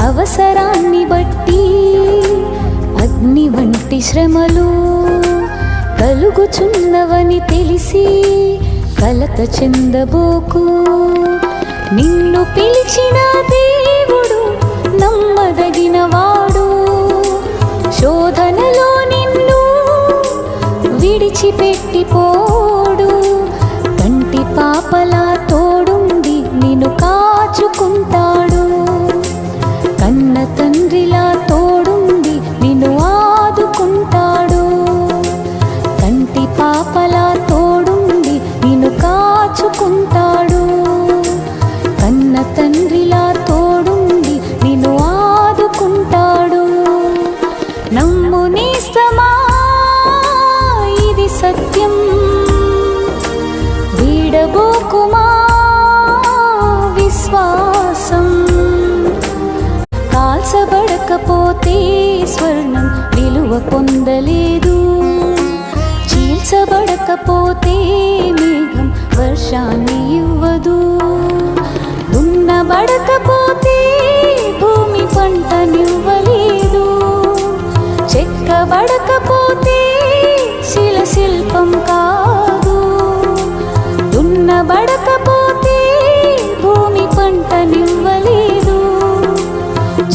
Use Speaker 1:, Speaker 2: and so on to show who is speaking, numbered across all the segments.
Speaker 1: అవసరాన్ని బట్టి అగ్ని వంటి శ్రమలు కలుగుచున్నవని తెలిసి కలత చెందబోకు. నిన్ను పిలిచిన దేవుడు నమ్మదగినవాడు, శోధనలో నిన్ను విడిచిపెట్టిపోడు. కంటి పాపలా తోడుండి నిన్ను కాచుకుంటాడు, కన్న తండ్రిలా తోడుండి నిన్ను ఆదుకుంటాడు. కంటి పాపలా తోడుండి నిన్ను కాచుకుంటాడు, కన్న తండ్రిలా తోడుండి నిన్ను ఆదుకుంటాడు. నమ్ము నేస్తమా, ఇది సత్యం, వీడబోకుమా విశ్వాసం. కాల్చబడకపోతే స్వర్ణం విలువ పొందలేదు, చీల్చబడకపోతే మేఘం వర్షాన్ని ఇవ్వదు. దున్నబడకపోతే భూమి పంటనివ్వలేదు, చెక్కబడకపోతే శిల శిల్పం కాదు. దున్నబడకపోతే భూమి పంటనివ్వలేదు,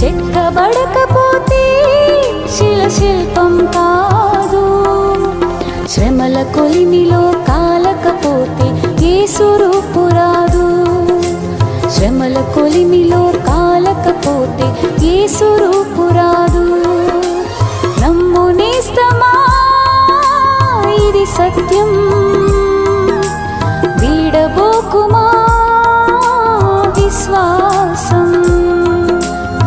Speaker 1: చెక్కబడకపోతే శిల శిల్పం కాదు. శ్రమల కొలిమిలో కాలకపోతే యేసు రూపు రాదు, శ్రమల కొలిమిలో కాలకపోతే యేసు